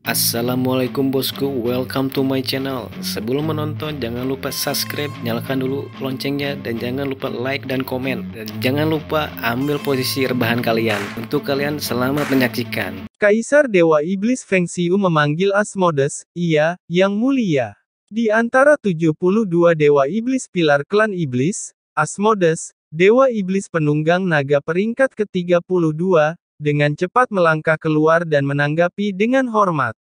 Assalamualaikum bosku, welcome to my channel. Sebelum menonton jangan lupa subscribe, nyalakan dulu loncengnya, dan jangan lupa like dan komen. Dan jangan lupa ambil posisi rebahan kalian. Untuk kalian selamat menyaksikan. Kaisar Dewa Iblis Feng Xiu memanggil Asmodes, "Iya, Yang Mulia." Di antara 72 Dewa Iblis pilar klan Iblis, Asmodes, Dewa Iblis penunggang naga peringkat ke-32, dengan cepat melangkah keluar dan menanggapi dengan hormat.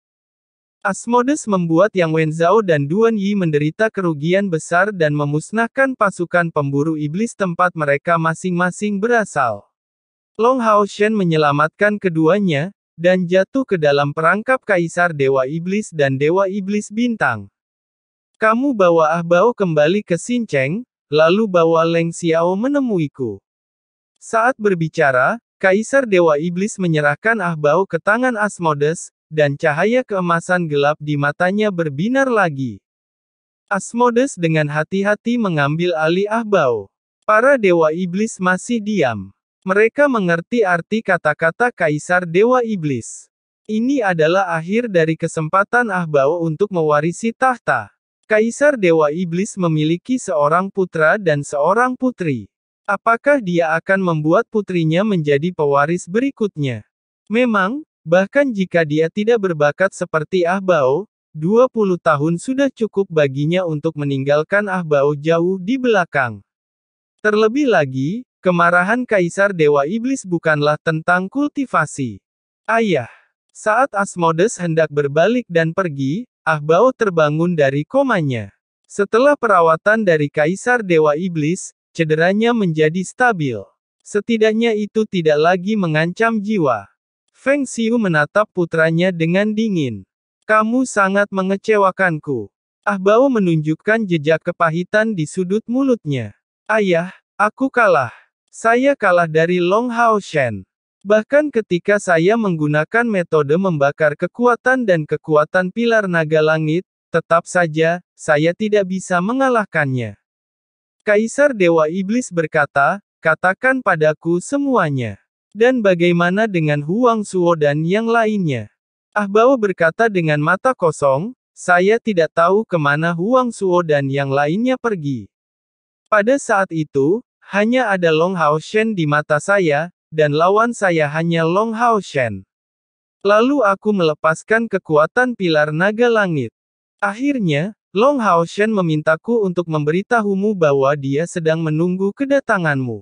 Asmodes membuat Yang Wenzhao dan Duan Yi menderita kerugian besar dan memusnahkan pasukan pemburu iblis tempat mereka masing-masing berasal. Long Hao Shen menyelamatkan keduanya, dan jatuh ke dalam perangkap Kaisar Dewa Iblis dan Dewa Iblis Bintang. "Kamu bawa Ah Bao kembali ke Xincheng, lalu bawa Leng Xiao menemuiku." Saat berbicara, Kaisar Dewa Iblis menyerahkan Ah Bao ke tangan Asmodes, dan cahaya keemasan gelap di matanya berbinar lagi. Asmodes dengan hati-hati mengambil alih Ah Bao. Para Dewa Iblis masih diam. Mereka mengerti arti kata-kata Kaisar Dewa Iblis. Ini adalah akhir dari kesempatan Ah Bao untuk mewarisi tahta. Kaisar Dewa Iblis memiliki seorang putra dan seorang putri. Apakah dia akan membuat putrinya menjadi pewaris berikutnya? Memang, bahkan jika dia tidak berbakat seperti Ah Bao, 20 tahun sudah cukup baginya untuk meninggalkan Ah Bao jauh di belakang. Terlebih lagi, kemarahan Kaisar Dewa Iblis bukanlah tentang kultivasi. "Ayah." Saat Asmodes hendak berbalik dan pergi, Ah Bao terbangun dari komanya. Setelah perawatan dari Kaisar Dewa Iblis, cederanya menjadi stabil. Setidaknya itu tidak lagi mengancam jiwa. Feng Xiu menatap putranya dengan dingin. "Kamu sangat mengecewakanku." Ah Bao menunjukkan jejak kepahitan di sudut mulutnya. "Ayah, aku kalah. Saya kalah dari Long Hao Shen. Bahkan ketika saya menggunakan metode membakar kekuatan dan kekuatan pilar naga langit, tetap saja, saya tidak bisa mengalahkannya." Kaisar Dewa Iblis berkata, "Katakan padaku semuanya. Dan bagaimana dengan Huang Suo dan yang lainnya?" Ah Bao berkata dengan mata kosong, "Saya tidak tahu kemana Huang Suo dan yang lainnya pergi. Pada saat itu, hanya ada Long Hao Shen di mata saya, dan lawan saya hanya Long Hao Shen. Lalu aku melepaskan kekuatan pilar naga langit. Akhirnya, Long Hao Shen memintaku untuk memberitahumu bahwa dia sedang menunggu kedatanganmu.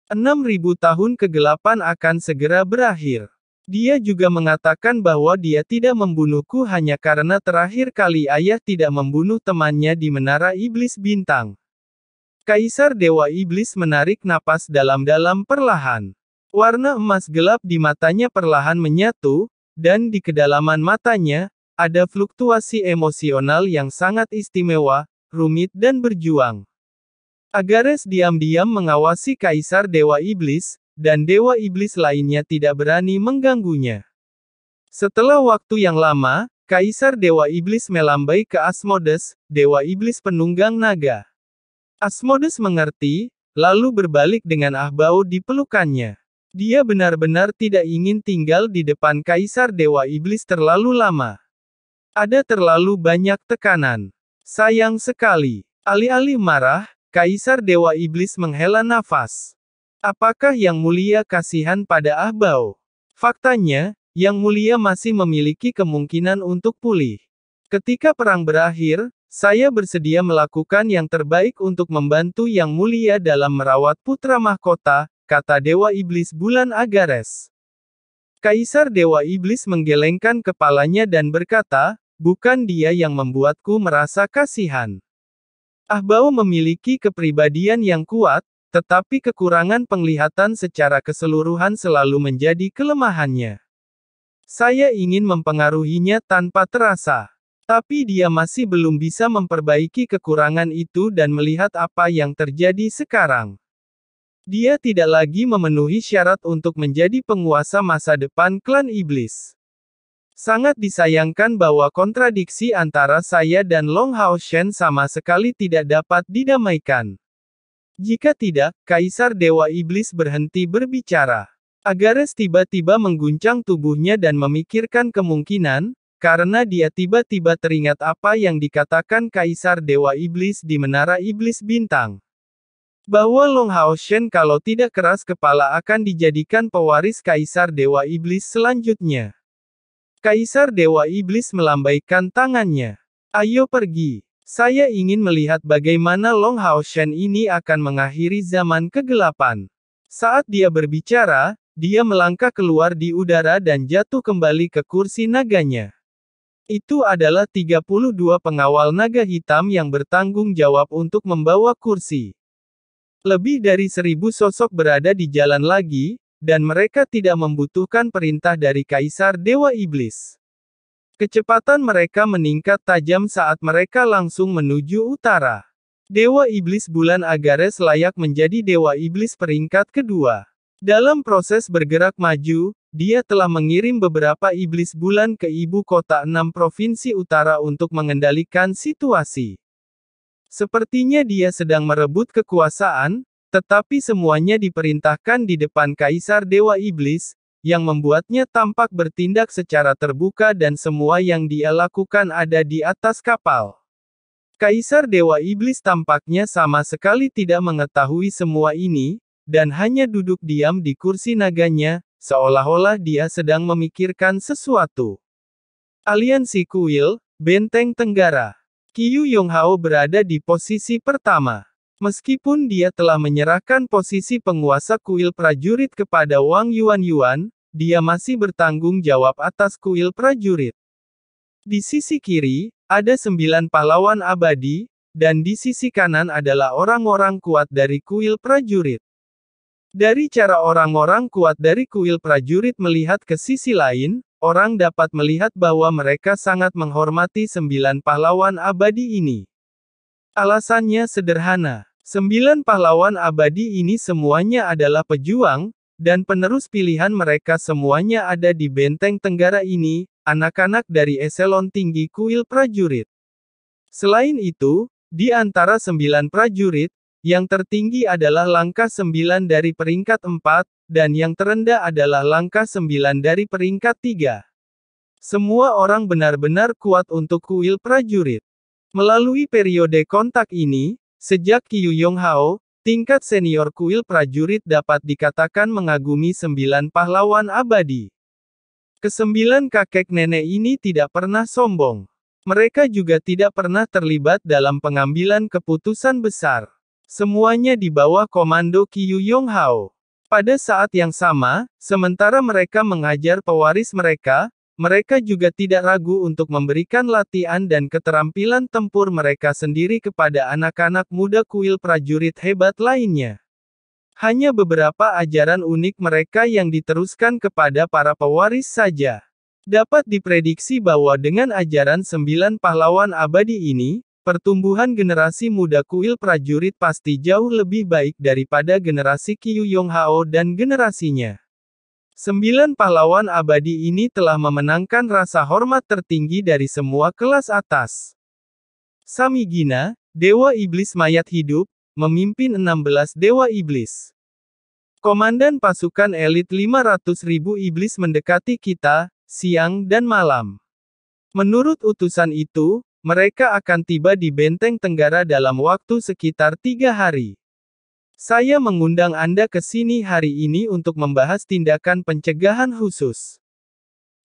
6.000 tahun kegelapan akan segera berakhir. Dia juga mengatakan bahwa dia tidak membunuhku hanya karena terakhir kali ayah tidak membunuh temannya di Menara Iblis Bintang." Kaisar Dewa Iblis menarik napas dalam-dalam perlahan. Warna emas gelap di matanya perlahan menyatu, dan di kedalaman matanya, ada fluktuasi emosional yang sangat istimewa, rumit dan berjuang. Agares diam-diam mengawasi Kaisar Dewa Iblis, dan Dewa Iblis lainnya tidak berani mengganggunya. Setelah waktu yang lama, Kaisar Dewa Iblis melambai ke Asmodes, Dewa Iblis penunggang naga. Asmodes mengerti, lalu berbalik dengan Ah Bao di pelukannya. Dia benar-benar tidak ingin tinggal di depan Kaisar Dewa Iblis terlalu lama. Ada terlalu banyak tekanan. Sayang sekali. Alih-alih marah, Kaisar Dewa Iblis menghela nafas. Apakah Yang Mulia kasihan pada Ah Bao? Faktanya, Yang Mulia masih memiliki kemungkinan untuk pulih. Ketika perang berakhir, saya bersedia melakukan yang terbaik untuk membantu Yang Mulia dalam merawat putra mahkota, kata Dewa Iblis Bulan Agares. Kaisar Dewa Iblis menggelengkan kepalanya dan berkata, "Bukan dia yang membuatku merasa kasihan. Ah Bao memiliki kepribadian yang kuat, tetapi kekurangan penglihatan secara keseluruhan selalu menjadi kelemahannya. Saya ingin mempengaruhinya tanpa terasa. Tapi dia masih belum bisa memperbaiki kekurangan itu dan melihat apa yang terjadi sekarang. Dia tidak lagi memenuhi syarat untuk menjadi penguasa masa depan klan iblis. Sangat disayangkan bahwa kontradiksi antara saya dan Long Hao Shen sama sekali tidak dapat didamaikan." Jika tidak, Kaisar Dewa Iblis berhenti berbicara. Agares tiba-tiba mengguncang tubuhnya dan memikirkan kemungkinan, karena dia tiba-tiba teringat apa yang dikatakan Kaisar Dewa Iblis di Menara Iblis Bintang. Bahwa Long Hao Shen kalau tidak keras kepala akan dijadikan pewaris Kaisar Dewa Iblis selanjutnya. Kaisar Dewa Iblis melambaikan tangannya. Ayo pergi. Saya ingin melihat bagaimana Long Hao Shen ini akan mengakhiri zaman kegelapan. Saat dia berbicara, dia melangkah keluar di udara dan jatuh kembali ke kursi naganya. Itu adalah 32 pengawal naga hitam yang bertanggung jawab untuk membawa kursi. Lebih dari 1000 sosok berada di jalan lagi, dan mereka tidak membutuhkan perintah dari Kaisar Dewa Iblis. Kecepatan mereka meningkat tajam saat mereka langsung menuju utara. Dewa Iblis Bulan Agares layak menjadi Dewa Iblis peringkat kedua. Dalam proses bergerak maju, dia telah mengirim beberapa iblis bulan ke ibu kota 6 provinsi utara untuk mengendalikan situasi. Sepertinya dia sedang merebut kekuasaan, tetapi semuanya diperintahkan di depan Kaisar Dewa Iblis, yang membuatnya tampak bertindak secara terbuka dan semua yang dia lakukan ada di atas kapal. Kaisar Dewa Iblis tampaknya sama sekali tidak mengetahui semua ini, dan hanya duduk diam di kursi naganya, seolah-olah dia sedang memikirkan sesuatu. Aliansi Kuil, Benteng Tenggara. Qiyu Yonghao berada di posisi pertama. Meskipun dia telah menyerahkan posisi penguasa kuil prajurit kepada Wang Yuan, dia masih bertanggung jawab atas kuil prajurit. Di sisi kiri, ada 9 pahlawan abadi, dan di sisi kanan adalah orang-orang kuat dari kuil prajurit. Dari cara orang-orang kuat dari kuil prajurit melihat ke sisi lain, orang dapat melihat bahwa mereka sangat menghormati 9 pahlawan abadi ini. Alasannya sederhana. 9 pahlawan abadi ini semuanya adalah pejuang, dan penerus pilihan mereka semuanya ada di Benteng Tenggara ini, anak-anak dari eselon tinggi kuil prajurit. Selain itu, di antara 9 prajurit, yang tertinggi adalah langkah 9 dari peringkat 4, dan yang terendah adalah langkah 9 dari peringkat 3. Semua orang benar-benar kuat untuk kuil prajurit. Melalui periode kontak ini, sejak Qiyu Yonghao, tingkat senior kuil prajurit dapat dikatakan mengagumi 9 pahlawan abadi. Kesembilan kakek nenek ini tidak pernah sombong. Mereka juga tidak pernah terlibat dalam pengambilan keputusan besar. Semuanya di bawah komando Qiyu Yonghao. Pada saat yang sama, sementara mereka mengajar pewaris mereka, mereka juga tidak ragu untuk memberikan latihan dan keterampilan tempur mereka sendiri kepada anak-anak muda kuil prajurit hebat lainnya. Hanya beberapa ajaran unik mereka yang diteruskan kepada para pewaris saja. Dapat diprediksi bahwa dengan ajaran 9 pahlawan abadi ini, pertumbuhan generasi muda kuil prajurit pasti jauh lebih baik daripada generasi Qiyu Yonghao dan generasinya. 9 pahlawan abadi ini telah memenangkan rasa hormat tertinggi dari semua kelas atas. Samigina, Dewa Iblis Mayat Hidup, memimpin 16 Dewa Iblis. Komandan pasukan elit 500.000 iblis mendekati kita, siang dan malam. Menurut utusan itu, mereka akan tiba di Benteng Tenggara dalam waktu sekitar 3 hari. Saya mengundang Anda ke sini hari ini untuk membahas tindakan pencegahan khusus.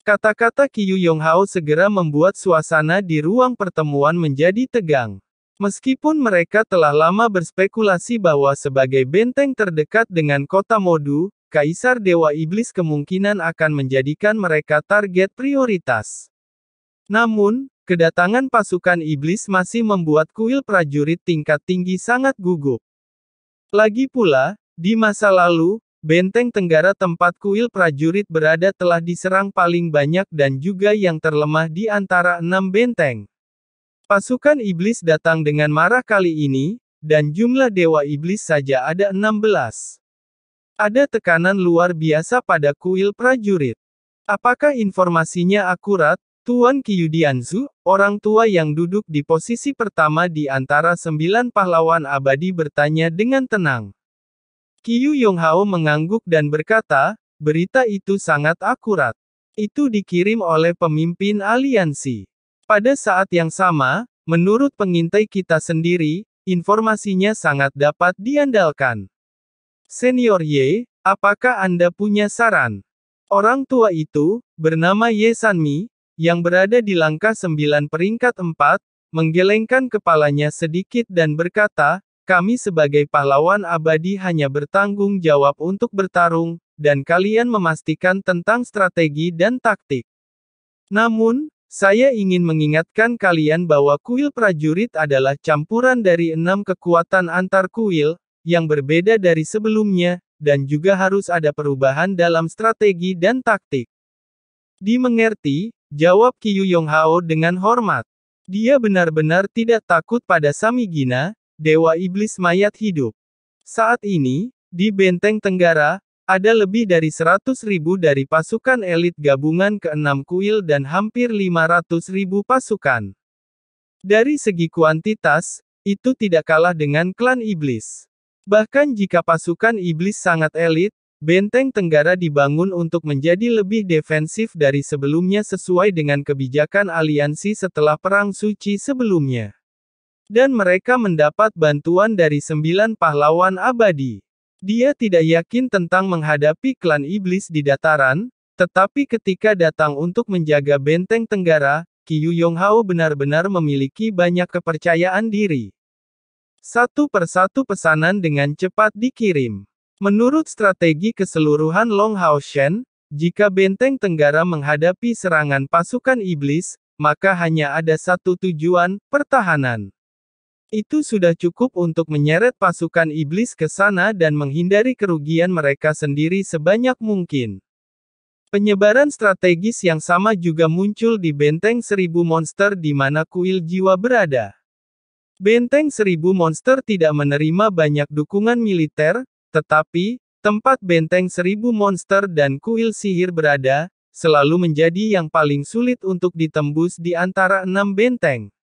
Kata-kata Qiyu Yonghao segera membuat suasana di ruang pertemuan menjadi tegang. Meskipun mereka telah lama berspekulasi bahwa sebagai benteng terdekat dengan kota Modu, Kaisar Dewa Iblis kemungkinan akan menjadikan mereka target prioritas. Namun, kedatangan pasukan iblis masih membuat kuil prajurit tingkat tinggi sangat gugup. Lagi pula, di masa lalu, Benteng Tenggara tempat kuil prajurit berada telah diserang paling banyak dan juga yang terlemah di antara 6 benteng. Pasukan iblis datang dengan marah kali ini, dan jumlah dewa iblis saja ada 16. Ada tekanan luar biasa pada kuil prajurit. Apakah informasinya akurat, Tuan Qiyu Dianzu, orang tua yang duduk di posisi pertama di antara 9 pahlawan abadi bertanya dengan tenang. Qiyu Yonghao mengangguk dan berkata, berita itu sangat akurat. Itu dikirim oleh pemimpin aliansi. Pada saat yang sama, menurut pengintai kita sendiri, informasinya sangat dapat diandalkan. Senior Ye, apakah Anda punya saran? Orang tua itu, bernama Ye Sanmi, yang berada di langkah 9 peringkat 4, menggelengkan kepalanya sedikit dan berkata, kami sebagai pahlawan abadi hanya bertanggung jawab untuk bertarung, dan kalian memastikan tentang strategi dan taktik. Namun, saya ingin mengingatkan kalian bahwa kuil prajurit adalah campuran dari 6 kekuatan antar kuil, yang berbeda dari sebelumnya, dan juga harus ada perubahan dalam strategi dan taktik. Dimengerti, jawab Qiyu Yonghao dengan hormat. Dia benar-benar tidak takut pada Samigina, Dewa Iblis Mayat Hidup. Saat ini, di Benteng Tenggara, ada lebih dari 100.000 dari pasukan elit gabungan ke-6 kuil dan hampir 500.000 pasukan. Dari segi kuantitas, itu tidak kalah dengan klan iblis. Bahkan jika pasukan iblis sangat elit, Benteng Tenggara dibangun untuk menjadi lebih defensif dari sebelumnya sesuai dengan kebijakan aliansi setelah Perang Suci sebelumnya. Dan mereka mendapat bantuan dari 9 pahlawan abadi. Dia tidak yakin tentang menghadapi klan iblis di dataran, tetapi ketika datang untuk menjaga Benteng Tenggara, Qiyu Yonghao benar-benar memiliki banyak kepercayaan diri. Satu persatu pesanan dengan cepat dikirim. Menurut strategi keseluruhan Long Hao Shen, jika Benteng Tenggara menghadapi serangan pasukan iblis, maka hanya ada satu tujuan, pertahanan. Itu sudah cukup untuk menyeret pasukan iblis ke sana dan menghindari kerugian mereka sendiri sebanyak mungkin. Penyebaran strategis yang sama juga muncul di Benteng 1000 Monster di mana kuil jiwa berada. Benteng 1000 Monster tidak menerima banyak dukungan militer, tetapi, tempat Benteng 1000 Monster dan kuil sihir berada, selalu menjadi yang paling sulit untuk ditembus di antara 6 benteng.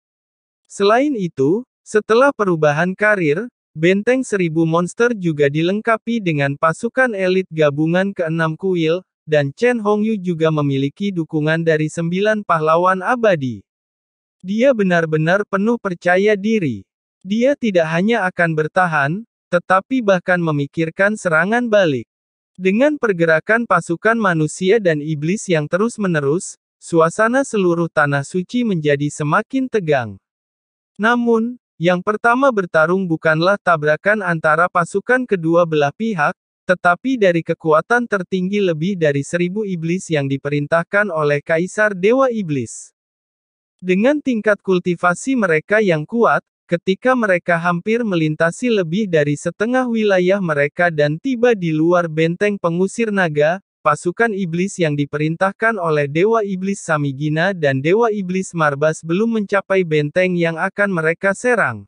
Selain itu, setelah perubahan karir, Benteng 1000 Monster juga dilengkapi dengan pasukan elit gabungan ke-6 kuil, dan Chen Hongyu juga memiliki dukungan dari 9 pahlawan abadi. Dia benar-benar penuh percaya diri. Dia tidak hanya akan bertahan, tetapi bahkan memikirkan serangan balik. Dengan pergerakan pasukan manusia dan iblis yang terus-menerus, suasana seluruh tanah suci menjadi semakin tegang. Namun, yang pertama bertarung bukanlah tabrakan antara pasukan kedua belah pihak, tetapi dari kekuatan tertinggi lebih dari 1000 iblis yang diperintahkan oleh Kaisar Dewa Iblis. Dengan tingkat kultivasi mereka yang kuat, ketika mereka hampir melintasi lebih dari setengah wilayah mereka dan tiba di luar benteng pengusir naga, pasukan iblis yang diperintahkan oleh Dewa Iblis Samigina dan Dewa Iblis Marbas belum mencapai benteng yang akan mereka serang.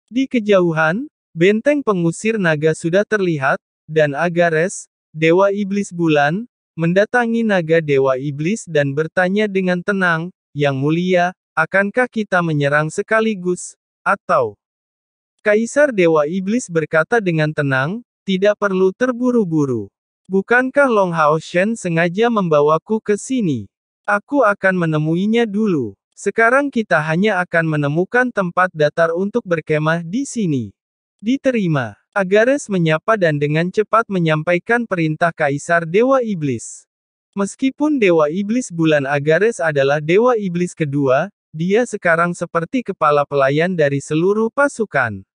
Di kejauhan, benteng pengusir naga sudah terlihat, dan Agares, Dewa Iblis Bulan, mendatangi naga Dewa Iblis dan bertanya dengan tenang, Yang Mulia, akankah kita menyerang sekaligus, atau? Kaisar Dewa Iblis berkata dengan tenang, tidak perlu terburu-buru. Bukankah Long Hao Shen sengaja membawaku ke sini? Aku akan menemuinya dulu. Sekarang kita hanya akan menemukan tempat datar untuk berkemah di sini. Diterima. Agares menyapa dan dengan cepat menyampaikan perintah Kaisar Dewa Iblis. Meskipun Dewa Iblis Bulan Agares adalah Dewa Iblis kedua, dia sekarang seperti kepala pelayan dari seluruh pasukan.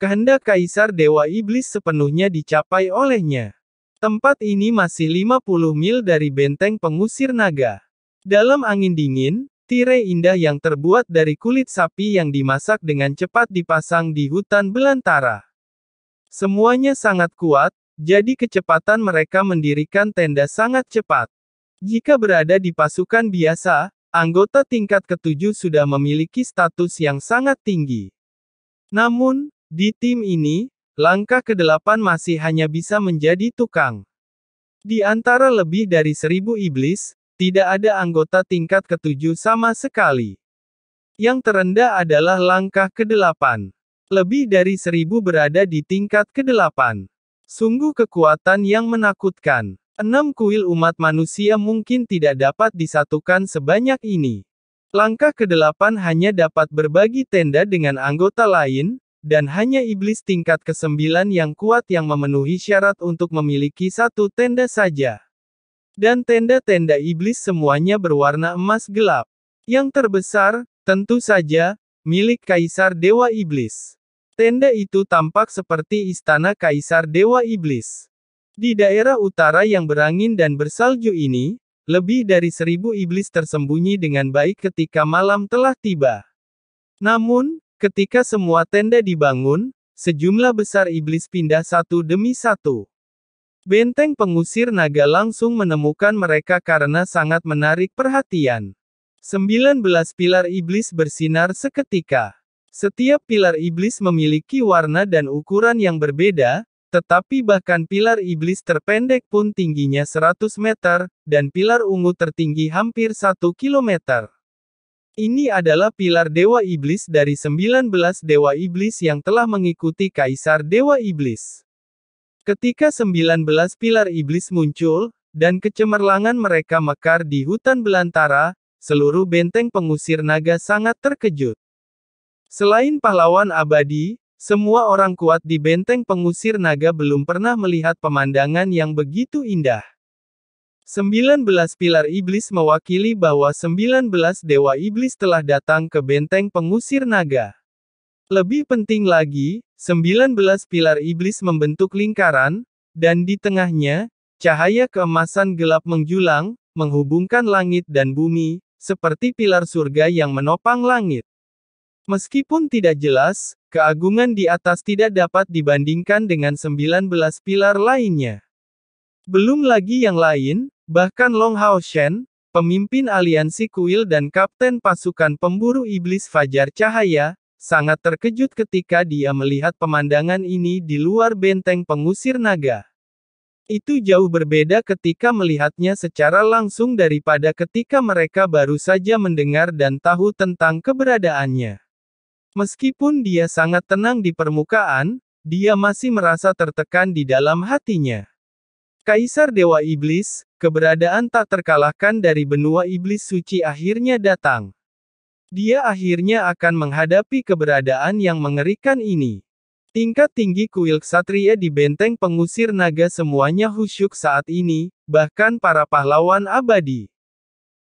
Kehendak Kaisar Dewa Iblis sepenuhnya dicapai olehnya. Tempat ini masih 50 mil dari benteng pengusir naga. Dalam angin dingin, tirai indah yang terbuat dari kulit sapi yang dimasak dengan cepat dipasang di hutan belantara. Semuanya sangat kuat, jadi kecepatan mereka mendirikan tenda sangat cepat. Jika berada di pasukan biasa, anggota tingkat ke-7 sudah memiliki status yang sangat tinggi. Namun, di tim ini, langkah ke-8 masih hanya bisa menjadi tukang. Di antara lebih dari 1000 iblis, tidak ada anggota tingkat ke-7 sama sekali. Yang terendah adalah langkah ke-8. Lebih dari 1000 berada di tingkat ke-8. Sungguh kekuatan yang menakutkan. 6 kuil umat manusia mungkin tidak dapat disatukan sebanyak ini. Langkah ke-8 hanya dapat berbagi tenda dengan anggota lain, dan hanya iblis tingkat ke-9 yang kuat yang memenuhi syarat untuk memiliki satu tenda saja. Dan tenda-tenda iblis semuanya berwarna emas gelap. Yang terbesar, tentu saja, milik Kaisar Dewa Iblis. Tenda itu tampak seperti istana Kaisar Dewa Iblis. Di daerah utara yang berangin dan bersalju ini, lebih dari 1000 iblis tersembunyi dengan baik ketika malam telah tiba. Namun, ketika semua tenda dibangun, sejumlah besar iblis pindah satu demi satu. Benteng pengusir naga langsung menemukan mereka karena sangat menarik perhatian. 19 pilar iblis bersinar seketika. Setiap pilar iblis memiliki warna dan ukuran yang berbeda, tetapi bahkan pilar iblis terpendek pun tingginya 100 meter, dan pilar ungu tertinggi hampir 1 kilometer. Ini adalah pilar Dewa Iblis dari 19 Dewa Iblis yang telah mengikuti Kaisar Dewa Iblis. Ketika 19 pilar iblis muncul, dan kecemerlangan mereka mekar di hutan belantara, seluruh benteng pengusir naga sangat terkejut. Selain pahlawan abadi, semua orang kuat di benteng pengusir naga belum pernah melihat pemandangan yang begitu indah. 19 pilar iblis mewakili bahwa 19 dewa iblis telah datang ke benteng pengusir naga. Lebih penting lagi, 19 pilar iblis membentuk lingkaran, dan di tengahnya, cahaya keemasan gelap menjulang, menghubungkan langit dan bumi, seperti pilar surga yang menopang langit. Meskipun tidak jelas, keagungan di atas tidak dapat dibandingkan dengan 19 pilar lainnya. Belum lagi yang lain, bahkan Long Hao Shen, pemimpin aliansi kuil dan kapten pasukan pemburu iblis Fajar Cahaya, sangat terkejut ketika dia melihat pemandangan ini di luar benteng pengusir naga. Itu jauh berbeda ketika melihatnya secara langsung daripada ketika mereka baru saja mendengar dan tahu tentang keberadaannya. Meskipun dia sangat tenang di permukaan, dia masih merasa tertekan di dalam hatinya. Kaisar Dewa Iblis, keberadaan tak terkalahkan dari benua iblis suci akhirnya datang. Dia akhirnya akan menghadapi keberadaan yang mengerikan ini. Tingkat tinggi kuil ksatria di benteng pengusir naga semuanya khusyuk saat ini, bahkan para pahlawan abadi.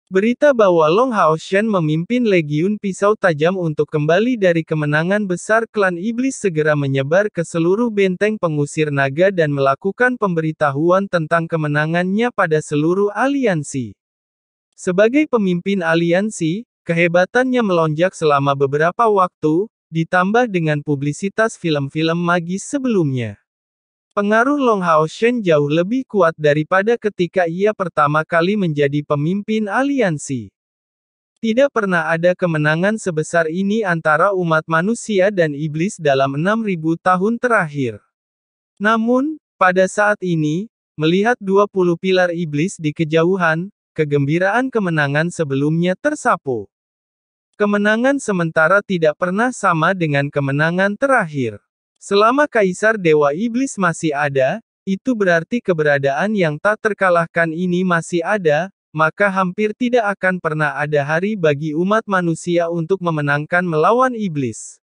Berita bahwa Long Hao Shen memimpin Legiun Pisau Tajam untuk kembali dari kemenangan besar klan iblis segera menyebar ke seluruh benteng pengusir naga dan melakukan pemberitahuan tentang kemenangannya pada seluruh aliansi. Sebagai pemimpin aliansi, kehebatannya melonjak selama beberapa waktu, ditambah dengan publisitas film-film magis sebelumnya. Pengaruh Long Hao Shen jauh lebih kuat daripada ketika ia pertama kali menjadi pemimpin aliansi. Tidak pernah ada kemenangan sebesar ini antara umat manusia dan iblis dalam 6000 tahun terakhir. Namun, pada saat ini, melihat 20 pilar iblis di kejauhan, kegembiraan kemenangan sebelumnya tersapu. Kemenangan sementara tidak pernah sama dengan kemenangan terakhir. Selama Kaisar Dewa Iblis masih ada, itu berarti keberadaan yang tak terkalahkan ini masih ada, maka hampir tidak akan pernah ada hari bagi umat manusia untuk memenangkan melawan iblis.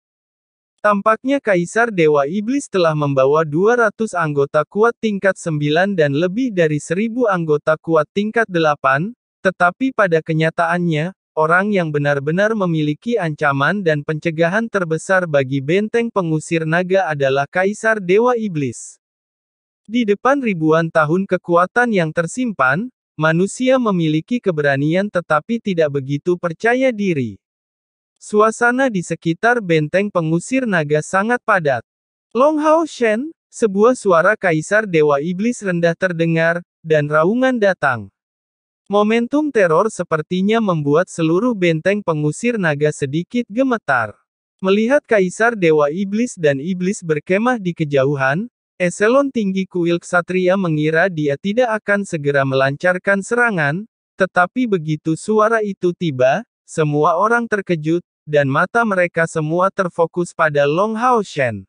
Tampaknya Kaisar Dewa Iblis telah membawa 200 anggota kuat tingkat 9 dan lebih dari 1000 anggota kuat tingkat 8, tetapi pada kenyataannya, orang yang benar-benar memiliki ancaman dan pencegahan terbesar bagi benteng pengusir naga adalah Kaisar Dewa Iblis. Di depan ribuan tahun kekuatan yang tersimpan, manusia memiliki keberanian tetapi tidak begitu percaya diri. Suasana di sekitar benteng pengusir naga sangat padat. Long Hao Shen, sebuah suara Kaisar Dewa Iblis rendah terdengar, dan raungan datang. Momentum teror sepertinya membuat seluruh benteng pengusir naga sedikit gemetar. Melihat Kaisar Dewa Iblis dan Iblis berkemah di kejauhan, eselon tinggi kuil ksatria mengira dia tidak akan segera melancarkan serangan, tetapi begitu suara itu tiba, semua orang terkejut, dan mata mereka semua terfokus pada Long Hao Shen.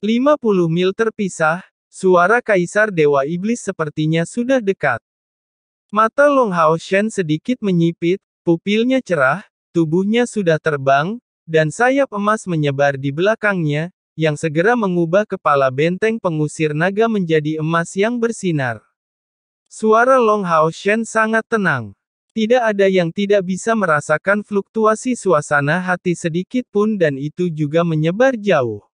50 mil terpisah, Suara Kaisar Dewa Iblis sepertinya sudah dekat. Mata Long Hao Shen sedikit menyipit, pupilnya cerah, tubuhnya sudah terbang, dan sayap emas menyebar di belakangnya, yang segera mengubah kepala benteng pengusir naga menjadi emas yang bersinar. Suara Long Hao Shen sangat tenang. Tidak ada yang tidak bisa merasakan fluktuasi suasana hati sedikit pun dan itu juga menyebar jauh.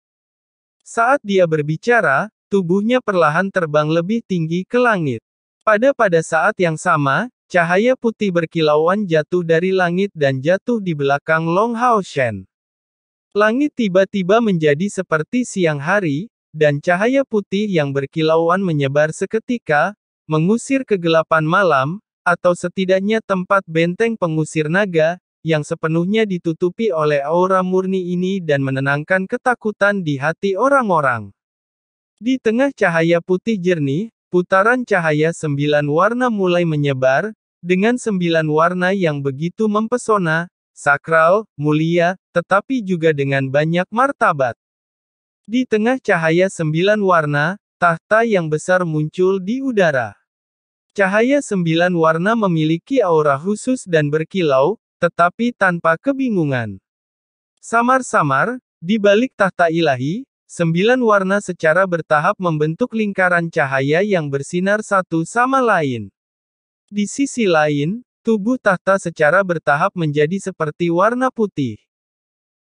Saat dia berbicara, tubuhnya perlahan terbang lebih tinggi ke langit. Pada saat yang sama, cahaya putih berkilauan jatuh dari langit dan jatuh di belakang Long Hao Shen. Langit tiba-tiba menjadi seperti siang hari, dan cahaya putih yang berkilauan menyebar seketika, mengusir kegelapan malam, atau setidaknya tempat benteng pengusir naga, yang sepenuhnya ditutupi oleh aura murni ini dan menenangkan ketakutan di hati orang-orang. Di tengah cahaya putih jernih, putaran cahaya 9 warna mulai menyebar, dengan 9 warna yang begitu mempesona, sakral, mulia, tetapi juga dengan banyak martabat. Di tengah cahaya 9 warna, tahta yang besar muncul di udara. Cahaya 9 warna memiliki aura khusus dan berkilau, tetapi tanpa kebingungan. Samar-samar, di balik tahta ilahi, 9 warna secara bertahap membentuk lingkaran cahaya yang bersinar satu sama lain. Di sisi lain, tubuh tahta secara bertahap menjadi seperti warna putih.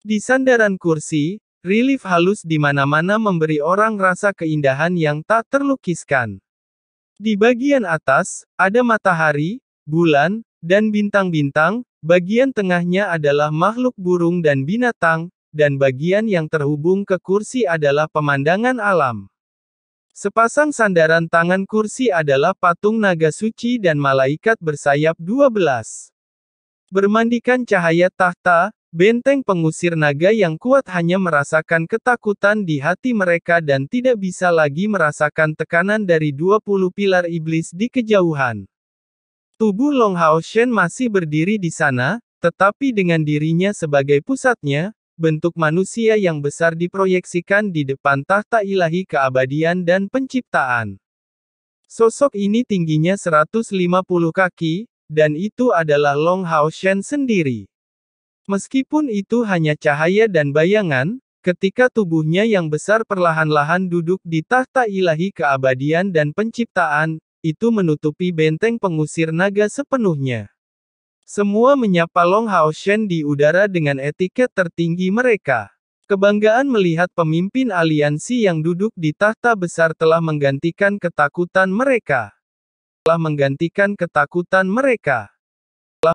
Di sandaran kursi, relief halus di mana-mana memberi orang rasa keindahan yang tak terlukiskan. Di bagian atas, ada matahari, bulan, dan bintang-bintang, bagian tengahnya adalah makhluk burung dan binatang, dan bagian yang terhubung ke kursi adalah pemandangan alam. Sepasang sandaran tangan kursi adalah patung naga suci dan malaikat bersayap 12. Bermandikan cahaya tahta, benteng pengusir naga yang kuat hanya merasakan ketakutan di hati mereka dan tidak bisa lagi merasakan tekanan dari 20 pilar iblis di kejauhan. Tubuh Long Hao Shen masih berdiri di sana, tetapi dengan dirinya sebagai pusatnya, bentuk manusia yang besar diproyeksikan di depan tahta ilahi keabadian dan penciptaan. Sosok ini tingginya 150 kaki, dan itu adalah Long Hao Shen sendiri. Meskipun itu hanya cahaya dan bayangan, ketika tubuhnya yang besar perlahan-lahan duduk di tahta ilahi keabadian dan penciptaan, itu menutupi benteng pengusir naga sepenuhnya. Semua menyapa Long Hao Shen di udara dengan etiket tertinggi mereka. Kebanggaan melihat pemimpin aliansi yang duduk di tahta besar telah menggantikan ketakutan mereka.